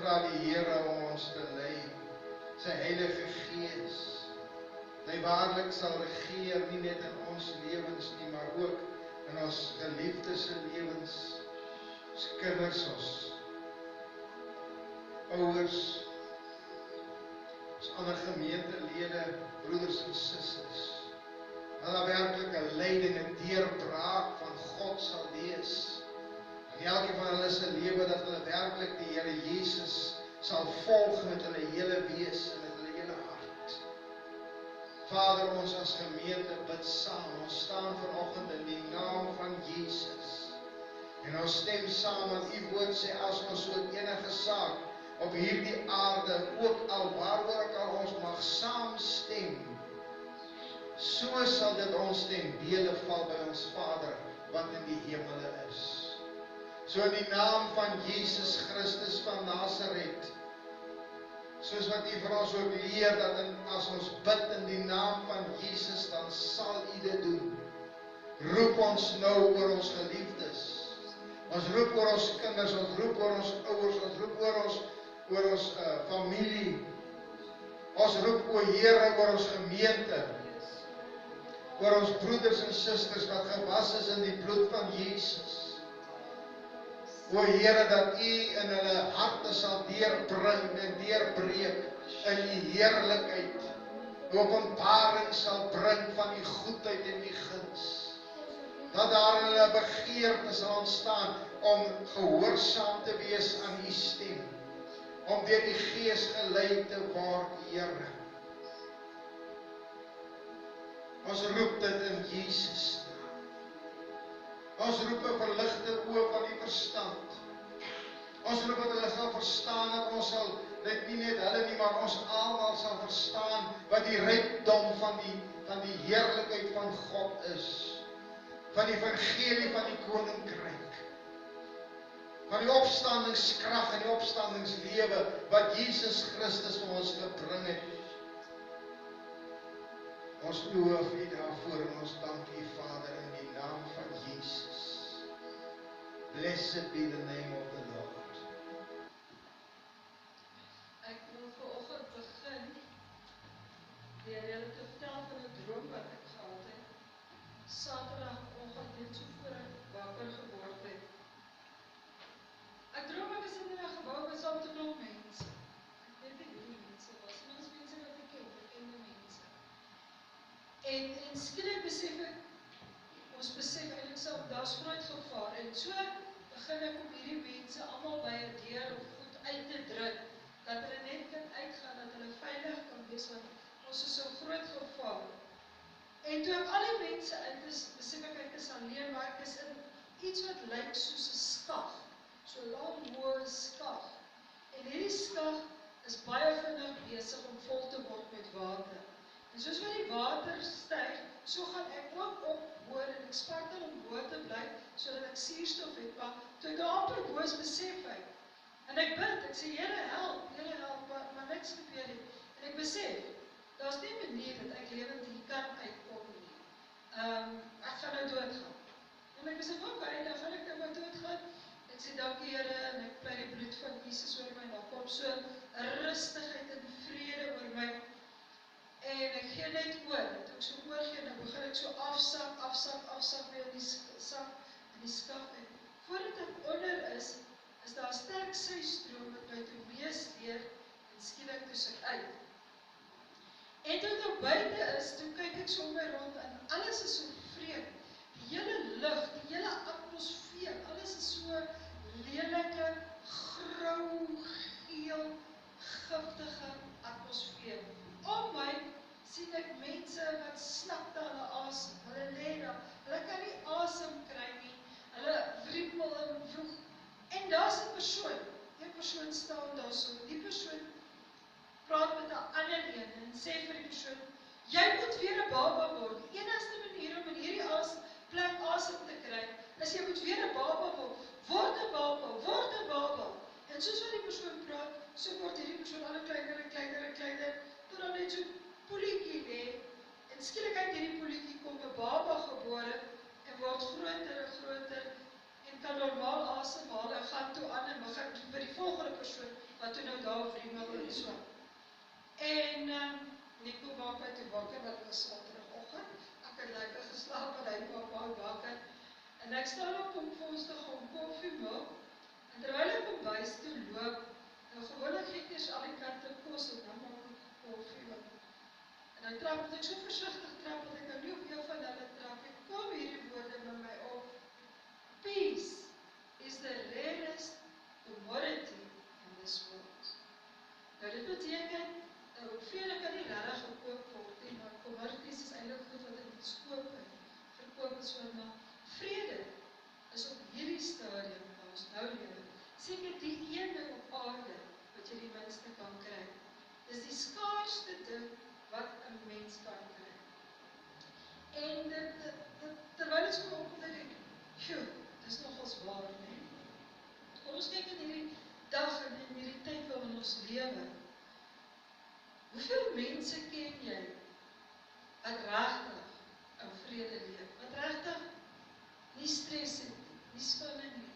vra die Here om ons te lei, sy Heilige Gees. Hy waarlik sal regeer, nie net in ons lewens nie, maar ook in ons geliefdes se lewens, ons kinders, ons ouers, ons ander gemeentelede, broeders en susters. Dat daar werklik 'n leiding, 'n deurbraak van God sal wees. In elkeen van hulle se lewe, dat hulle werklik die Here Jesus sal volg met hulle hele wese en met hulle hele hart. Vader, ons as gemeente bid saam. Ons staan vanoggend in die naam van Jesus. En ons stem saam, want U woord sê, as ons oor enige saak op hierdie aarde, ook al waaroor ek al ons mag saamstem, so sal dit ons ten dele val by ons Vader, wat in die hemele is. So in die naam van Jesus Christus van Nasaret, soos wat U vir ons ook leer, dat as ons bid in die naam van Jesus, dan sal U dit doen. Roep ons nou oor ons geliefdes. Ons roep oor ons kinders, ons roep oor ons ouers, ons roep oor ons familie. Ons roep oor Here oor ons gemeente, oor ons broeders en susters wat gewas is in die bloed van Jesus. O Here, dat U in hulle harte sal deurbring en deurbreek in U heerlikheid, openbaring sal bring van U goedheid en U guns. Dat daar in hulle begeerte sal ontstaan om gehoorsaam te wees aan U stem, om deur die Gees gelei te word, Here. Ons roep dit in Jesus naam. Ons roep 'n verligte oë van die verstand. Ons roep dat hulle sal verstaan, dat ons sal, nie net hulle nie, maar ons almal sal verstaan wat die rykdom van die heerlikheid van God is. Van die evangelie van die koninkryk. Van die opstandingskrag en die opstandingslewe wat Jesus Christus vir ons gebring het. Ons loof U daarvoor en ons dank U, Vader, in die naam van Jesus. Blessed be the name of the Lord. Ek wil vanoggend begin deur julle te vertel van 'n droom wat ek gehad het. Saterdagoggend net so voor ek wakker geword het. Ek droom ek is in 'n gebou met saam met 'n klomp mense. Ek weet nie wie die mense was, maar ons mense wat ek ken, bekende mense. En skielik besef ek, ons besef eintlik sou daar's groot gevaar, en so begin ek op hierdie mense almal by 'n deur of goed uit te druk, dat hulle net kan uitgaan, dat hulle veilig kan wees, want ons is so groot gevaar. En toe ek al die mense uit is, besef ek is alleen, maar ek is in iets wat lyk soos 'n skag, so 'n lang hoë skag. En hierdie skag is baie vinnig besig om vol te word met water. En soos wat die water styg, so gaan ek ook ophoor en ek spartel om bo te bly, sodat ek suurstof het, maar toe ek amper bo is, besef ek. En ek bid, ek sê, Here help, maar niks gebeur nie. En ek besef, daar's nie 'n manier dat ek lewend hier kan uitkom nie. Ek gaan nou doodgaan. En ek besef, okay, dan gaan ek nou maar doodgaan. Ek sê, dankie Here, en ek bly die bloed van Jesus oor my, dan kom so 'n rustigheid en vrede oor my. En ek gee net oor, toe ek so oorgee, dan begin ek so afsak weer in die skag. En voordat ek onder is daar 'n sterk systroom wat my toe meesteer, en skielik toe sit uit. En toe ek buite is, toe kyk ek so om my rond, en alles is so vreemd. Die hele lug, die hele atmosfeer, alles is so lelike, grou, geel, giftige atmosfeer. Om my sien ek mense wat snak na hulle asem, hulle lê daar, hulle kan nie asem kry nie, hulle wriemel en vloeg. En daar's 'n persoon, die persoon staan daar so, die persoon praat met 'n ander een en sê vir die persoon, jy moet weer 'n baba word. Die enigste manier om in hierdie plek asem te kry, is jy moet weer 'n baba word. Word 'n baba. En soos wat die persoon praat, so word hierdie persoon al kleiner, tot dan net so poeliekie lê, en skielik uit hierdie poeliekie kom 'n baba gebore, en word groter, en kan normaal asemhaal, en gaan toe aan, en begin vir die volgende persoon, wat toe nou daar wrimmel en so. En Nico maak my toe wakker, want dit was Saterdagoggend. Ek het lekker geslaap en hy maak my wakker. En ek staan op om vir ons te gaan koffie maak. En terwyl ek kom bys toe loop, nou gewoonlik gee ek eers al die katte kos en dan maak ek koffie. En dan trap ek so versigtig trap dat ek nou nie op jou van hulle trap. Ek kom hierdie woorde by my op. Peace is the rarest commodity in this world. Nou dit beteken, vrede kan nie regtig gekoop word nie, maar commodities is eintlik goed wat in iets koop en verkoop is wat, maar vrede is op hierdie stadium waar ons nou lewe, seker die een ding op aarde wat jy die minste kan kry. Dis die skaarsste ding wat 'n mens kan kry. En terwyl ek so opkom, dan denk ek, dis nogals waar, nee. Kom ons kyk in hierdie dag en in hierdie tyd waarin ons lewe. Hoeveel mense ken jy wat regtig in vrede leef? Wat regtig nie stres het nie, nie spanning het nie.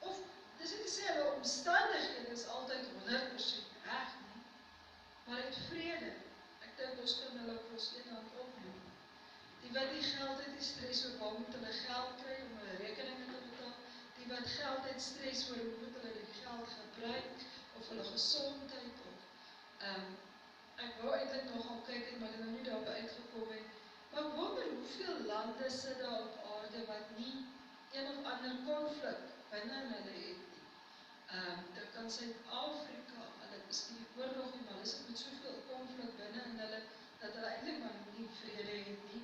Of dis nie te sê hulle omstandighede is altyd 100% reg nie, maar het vrede. Ek dink ons kan hulle op ons een hand opnoem. Die wat nie geld het, die stres oor waar moet hulle geld kry om hulle rekeninge te betaal. Die wat geld het, stres oor hoe moet hulle die geld gebruik, of hulle gesondheid, of ek wou eintlik nog gaan kyk het, maar ek het nou nie daarby uitgekom het. Maar ek wonder hoeveel lande sit daar op aarde wat nie een of ander konflik binne hulle het nie. Dit kan Suid-Afrika, hulle is nie die oorlog nie, maar hulle sit met soveel konflik binne in hulle, dat hulle eintlik maar nie vrede het nie.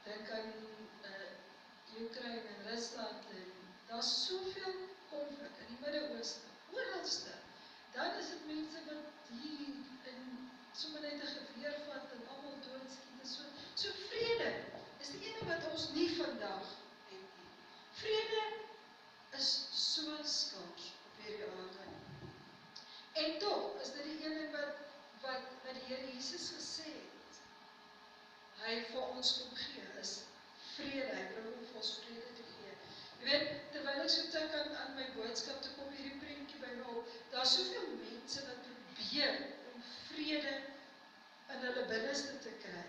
Dink aan Oekraïne en Rusland, en daar is soveel konflik in die Midde-Ooste, oralste. Dan is dit mense wat hier in sommer net 'n geweer vat en almal doodskiet en so. So vrede is die ene wat ons nie vandag het nie. Vrede is so skaars op hierdie aarde. En tog is dit die ene wat die Here Jesus gesê het, hy vir ons kom gee, is vrede. Hy bring om vir ons vrede te gee. Jy weet, terwyl ek so tik aan my boodskap te kom, hierdie prentjie by my op, daar is soveel mense wat probeer om vrede in hulle binneste te kry.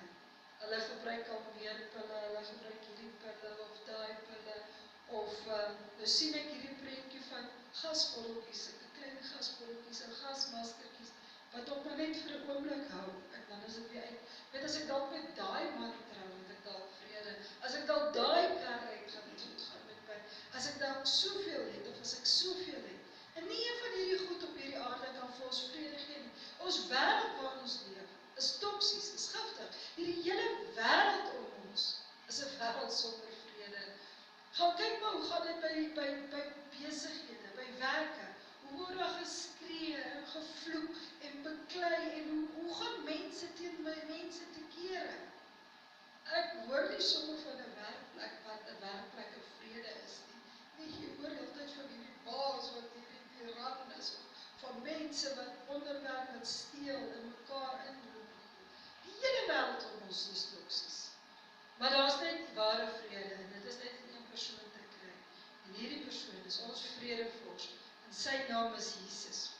Hulle gebruik al meer pille, hulle gebruik hierdie pille of daai pille, of nou sien ek hierdie prentjie van gasbotteltjies, klein gasbotteltjies en gasmaskertjies, wat op my net vir 'n oomblik hou, en dan is dit weer uit. Weet, as ek dalk met daai man trou, het ek dalk vrede. As ek dalk daai kar uit gaan met my, as ek dalk soveel het, of as ek soveel het, en nie een van hierdie goed op hierdie aarde kan vir ons vrede gee nie. Ons wêreld waarin ons leef, is toksies, is giftig. Hierdie hele wêreld om ons is 'n wêreld sonder vrede. Gaan kyk maar hoe gaan dit by besighede, by werke. Hoe word daar geskree en gevloek en beklei en hoe gaan mense teen mense te kere? Ek hoor nie sommer van 'n werkplek wat 'n werkplek in vrede is nie. Nee, jy hoor altyd van hierdie baas wat hierdie tiran is, of van mense wat onderwerp, wat steel en mekaar inloop. Die hele wêreld om ons is toksies. Maar daar is net ware vrede, en dit is net in een persoon te kry. En hierdie persoon is ons vredevors, en sy naam is Jesus.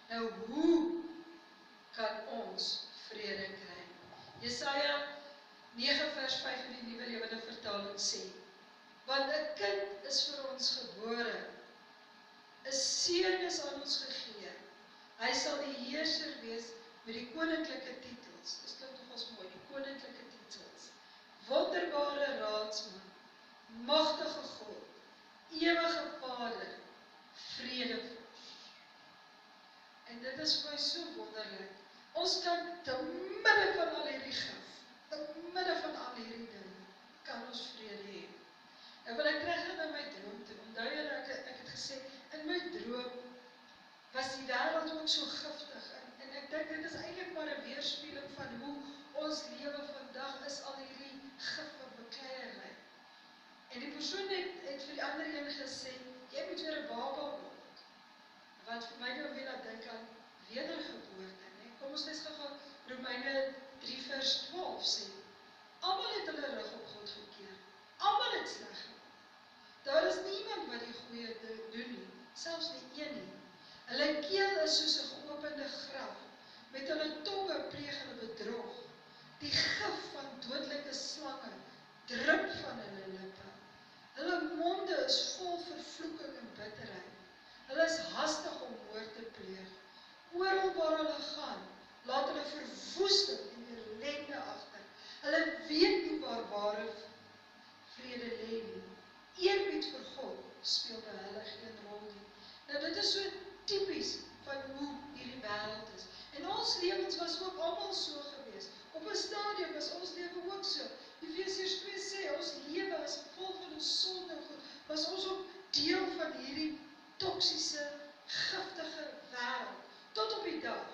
Nou, hoe kan ons vrede kry? Jesaja 9 vers 5 in die Nuwe Lewende Vertaling sê, want 'n kind is vir ons gebore, 'n seun is aan ons gegee, hy sal die heerser wees met die koninklike titels. Dis klink nogals mooi, die koninklike titels. Wonderbare raadsman, magtige God, ewige Vader, vredevors. En dit is vir my so wonderlik. Ons kan te midde van al hierdie gif, te midde van al hierdie dinge, kan ons vrede hê. En wil ek terug na my droom toe, onthou julle, ek het gesê, in my droom was die wêreld ook so giftig, en ek dink dit is eintlik maar 'n weerspieëling van hoe ons lewe vandag is, al hierdie gif en bekleierery. En die persoon het vir die ander een gesê, jy moet weer 'n baba word, wat vir my nou weer laat dink aan wedergeboorte, nee? Kom ons lees gou Romeine 3 vers 12. dodelyke slange drup van hulle lippe. Hulle monde is vol vervloeking en bitterheid. Hulle is hastig om moord te pleeg. Oral waar hulle gaan, laat hulle verwoesting en ellende agter. Hulle weet nie waar ware vrede lê nie. Eerbied vir God speel by hulle geen rol nie. Nou dit is so tipies van hoe hierdie wêreld is. En ons lewens was ook almal so gewees. Op 'n stadium was ons lewe ook so. Efesiërs 2 sê, ons lewe as gevolg van ons sonde en goed, was ons ook deel van hierdie toksiese, giftige wêreld. Tot op die dag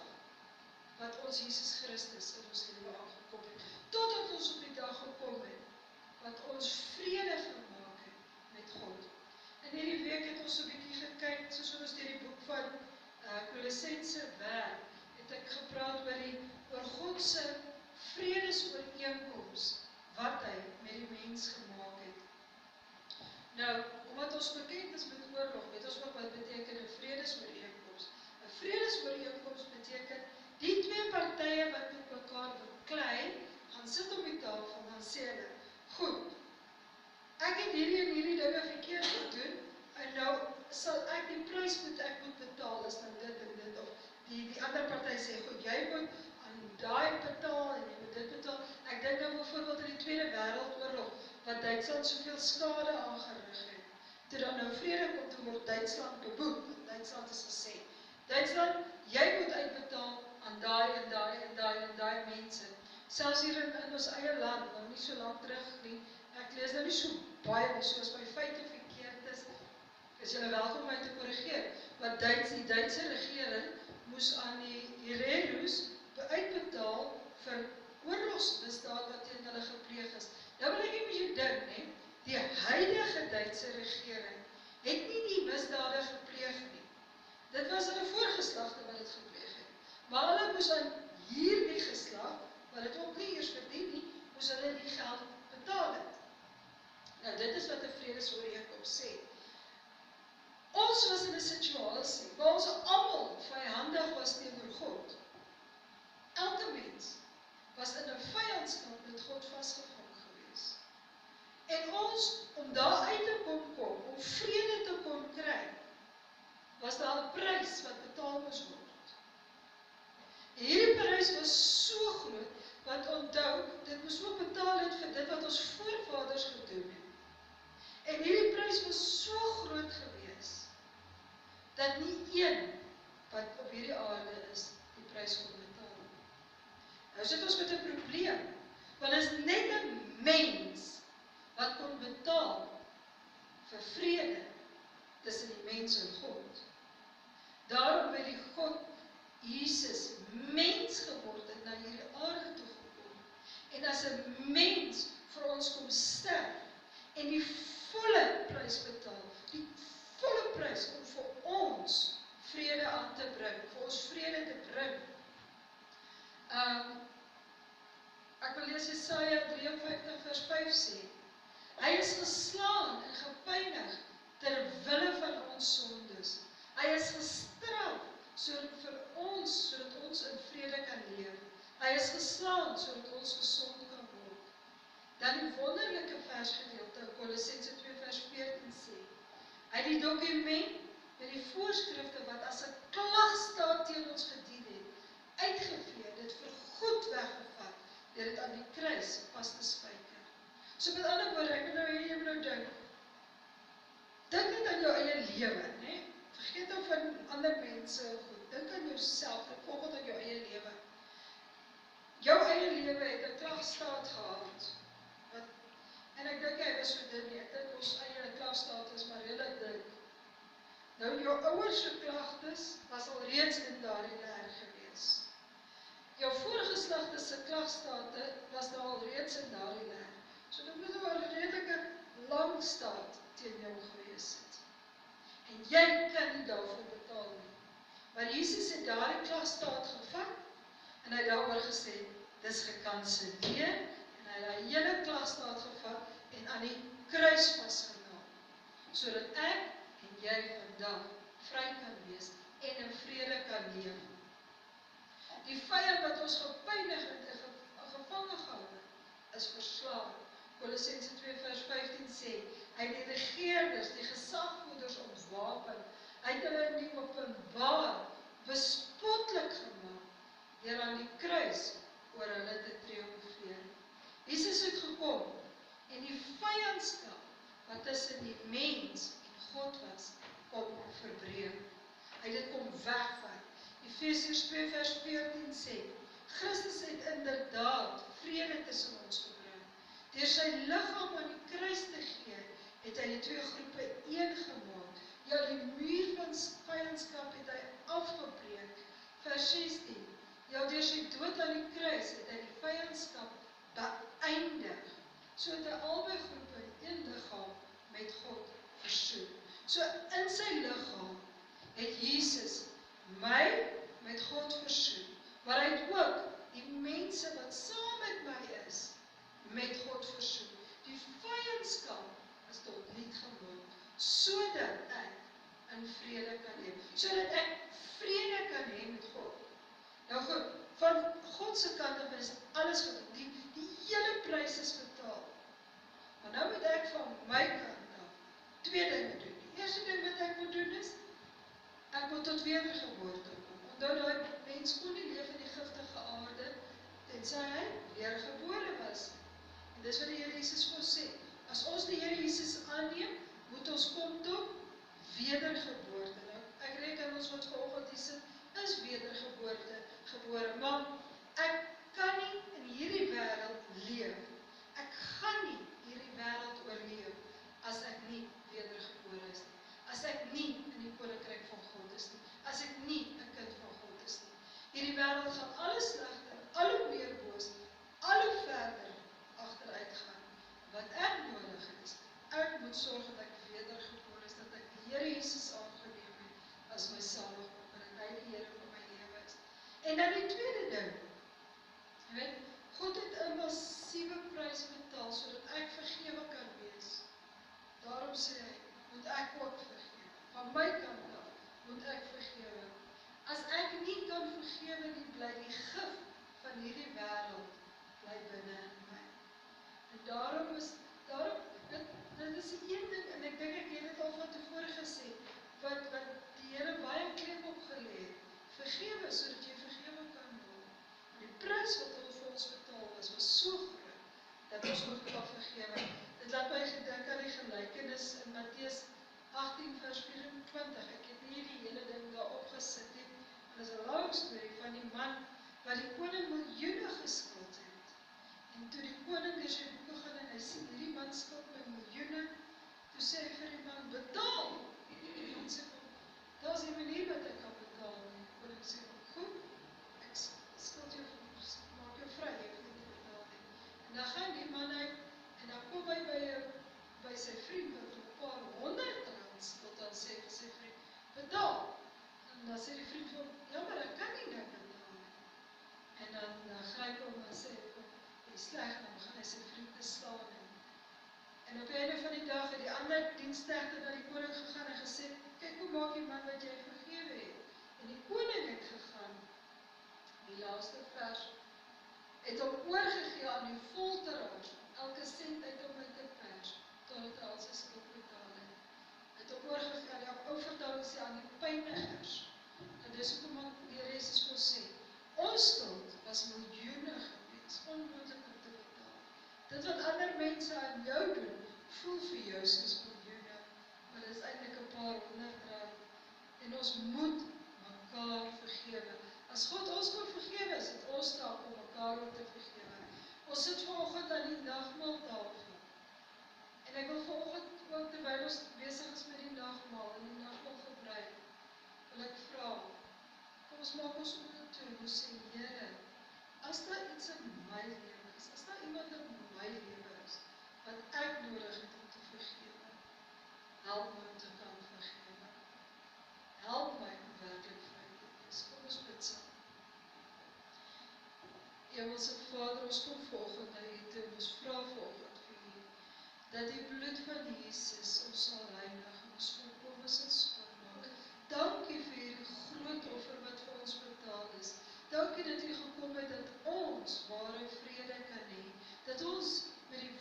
wat ons Jesus Christus in ons lewe aangekom het. Totdat ons op die dag gekom het, wat ons vrede gemaak het met God. En hierdie week het ons so 'n bietjie gekyk, soos ons deur die boek van Kolossense werk, het ek gepraat oor God se vredesooreenkoms, wat hy met die mens gemaak het. Nou, omdat ons bekend is met oorlog, weet ons ook wat beteken 'n vredesooreenkoms. 'n Vredesooreenkoms beteken, die twee partye wat met mekaar beklei, gaan sit op die tafel en dan sê hulle, goed, ek het hierdie en hierdie dinge verkeerd gedoen, en nou sal ek die prys moet betaal, is nou dit en dit, of die ander party sê, goed, jy moet aan daai betaal, en jy moet dit betaal. Ek dink nou byvoorbeeld in die Tweede Wêreldoorlog, wat Duitsland soveel skade aangerig het. Toe dan nou vrede kom, toe word Duitsland beboet. Duitsland is gesê, Duitsland, jy moet uitbetaal aan daai mense. Selfs hier in ons eie land, nou nie so lank terug nie, ek lees nou nie so baie, soos my feite verkeerd is julle welkom om my te korrigeer, maar die Duitse regering moes aan die Hererus uitbetaal vir oorlogsmisdaad wat teen hulle gepleeg is. Nou wil ek nie met jou dink, nee, die huidige Duitse regering het nie die misdade gepleeg nie. Dit was hulle voorgeslagte wat dit gepleeg het. Maar hulle moes aan hierdie geslag, wat het ook nie eers verdien nie, moes hulle die geld betaal het. Nou dit is wat 'n vredesooreenkoms sê. Ons was in 'n situasie waar ons almal vyhandig was teenoor God. Elke mens was in 'n vyandskap met God vasgevang gewees. En ons, om daar uit te kom, om vrede te kon kry, was daar 'n prys wat betaal moes word. En hierdie prys was so groot, want onthou, dit moes ook betaal het vir dit wat ons voorvaders gedoen het. En hierdie prys was so groot gewees, dat nie een wat op hierdie aarde is, die prys kon betaal. Nou sit ons met 'n probleem, want is net 'n mens wat kon betaal vir vrede tussen die mens en God. Daarom het die God Jesus mens geword en na hierdie aarde toe gekom. En as 'n mens vir ons kom sterf en die volle prys betaal, die volle prys om vir ons vrede aan te bring, vir ons vrede te bring. Ek wil lees Jesaja 53 vers 5 sê, hy is geslaan en gepynig ter wille van ons sondes. Hy is gestraf sodat ons in vrede kan leef. Hy is geslaan sodat ons gesond kan word. Dan die wonderlike versgedeelte, Kolossense 2 vers 14 sê, hy het die dokument met die voorskrifte wat as 'n klagstaat teen ons gedien het, uitgevee, dit vir goed weggevat, deur dit aan die kruis vas te spyker. So met ander woorde, ek wil nou hê jy moet nou dink net aan jou eie lewe, né? Vergeet nou van ander mense goed, dink aan jouself, dink volgens aan jou eie lewe. Jou eie lewe het 'n klagstaat gehad. En ek dink hy was so dun nie, ek dink ons eie klagstaat is maar redelik dun. Nou jou ouers se klagtes was al reeds in daardie leer gewees. Jou voorgeslagte se klagstate was daar al reeds in daardie leer. So dit moet nou 'n redelike lang staat teen jou gewees het. En jy kan nie daarvoor betaal nie. Maar Jesus het daardie klagstaat gevat en hy het daaroor gesê, dis gekanselleer en hy het daai hele klagstaat gevat en aan die kruis vasgenaal, sodat ek en jy vandag vry kan wees en in vrede kan leef. Die vyand wat ons gepynig het en gevange gehou het, is verslaan. mekaar. Kolossense 2 vers 15 sê, hy het die regeerders, die gesagvoerders ontwapen, hy het hulle in die openbaar bespotlik gemaak, deur aan die kruis oor hulle te triomfeer. Jesus het gekom en die vyandskap wat tussen die mens en God was, kom verbreek. Hy het dit kom wegvat. Efesiërs 2 vers 14 sê, Christus het inderdaad vrede tussen ons gebring. Deur sy liggaam aan die kruis te gee, het hy die twee groepe een gemaak. Ja, die muur van vyandskap het hy afgebreek. Vers 16. Ja, deur sy dood aan die kruis het hy die vyandskap beëindig. So het hy albei groepe in een liggaam met God versoen. So in sy liggaam het Jesus my met God versoen, maar hy het ook die mense wat saam met my is, met God versoen. Die vyandskap is tot niet gemaak, sodat ek in vrede kan leef, sodat ek vrede kan hê met God. Nou goed, van God se kant af is alles gedoen, die hele prys is betaal. Maar nou moet ek van my kant af twee dinge doen. Die eerste ding wat ek moet doen is, ek moet tot wedergeboorte kom. Onthou daai mens kon nie leef in die giftige aarde, tensy hy weergebore was. En dis wat die Here Jesus vir ons sê. As ons die Here Jesus aanneem, moet ons kom tot wedergeboorte. Nou, ek reken ons wat vanoggend hier sit, is wedergeboorte gebore. Maar ek kan nie in hierdie wêreld leef. Ek gaan nie hierdie wêreld oorleef as ek nie wedergebore is nie. As ek nie in die koninkryk van God is nie. As ek nie 'n kind van God is nie. Hierdie wêreld gaan alles slegter, al hoe meer boos, al hoe verder agteruit gaan. Wat ek nodig het is, ek moet sorg dat ek wedergebore is, dat ek die Here Jesus aangeneem het as my saligmaker, en hy die Here van my lewe is. En dan die tweede ding, jy weet, God het 'n massiewe prys betaal sodat ek vergewe kan wees. Daarom sê hy, moet ek ook vergewe. Van my kant af moet ek vergewe. As ek nie kan vergewe nie, bly die gif van hierdie wêreld bly binne in my. En daarom dit is die een ding, en ek dink ek het dit al van tevore gesê, wat die Here baie klem op gelê het. Vergewe sodat jy vergewe kan word. Die prys wat hy vir ons betaal was so groot dat ons ook kan vergewe. Dit laat my gedink aan die gelykenis in Matteus 18 vers 24. Ek het nie die hele ding daar opgesit nie. Dit is 'n lang storie van die man wat die koning miljoene geskuld het. En toe die koning deur sy boeke gaan en hy sien hierdie man skuld my miljoene, toe sê hy vir die man, betaal. Die man sê, daar's 'n manier wat ek kan betaal. En die koning sê, goed, ek skuld jou, maak jou vry, jy hoef nie te betaal nie. En dan gaan die man uit, en dan kom hy by sy vriend, wat 'n paar R100 skuld, dan sê sy vriend, betaal. En dan sê die vriend vir hom, ja, maar ek kan nie nou betaal nie. En dan gryp hom en sê, jy is sleg, dan gaan hy sy vriend te slaan. En op die einde van die dag het die ander diensknegte na die koning gegaan en gesê, kyk hoe maak die man wat jy vergewe het. En die koning het gegaan, die laaste vers, het hom oorgegee aan die folteraars, elke sent uit hom uit te pers, totdat hy al sy skuld betaal het. Het hom oorgegee aan die ou vertaling sê aan die pynigers. En dis hoekom die Here Jesus vir ons sê, ons skuld was miljoene gewees, onmoontlik om te betaal. Dit wat ander mense aan jou doen, voel vir jou soos miljoene, maar dit is eintlik 'n paar R100. En ons moet mekaar vergewe. As God ons kon vergewe, is dit ons taak om mekaar ook te vergewe. Ons sit vanoggend aan die nagmaaltafel. En ek wil vanoggend ook, terwyl ons besig is met die nagmaal en die nagmaal gebruik, wil ek vra, kom ons maak ons oë toe en ons sê, Here, as daar iets in my lewe is, as daar iemand in my lewe is, wat ek nodig het om te vergewe, help my om te kan vergewe. Help my om werklik vry te wees. Kom ons bid saam. Hemelse Vader, ons kom vanoggend na U toe en ons vra vanoggend vir U, dat die bloed van Jesus ons sal reinig en ons volkome sal skoonmaak. Dankie vir hierdie groot offer wat vir ons betaal is. Dankie dat U gekom het dat ons ware vrede kan hê, dat ons met die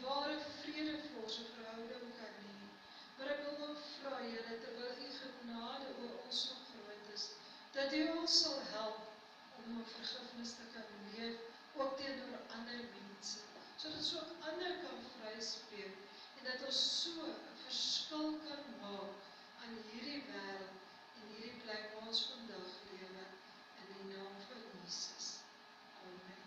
Dat U ons sal help om 'n vergifnis te kan leef, ook teenoor ander mense, sodat so ander kan vryspreek en dat ons so 'n verskil kan maak aan hierdie wêreld en hierdie plek waar ons vandag lewe in die naam van Jesus. Amen.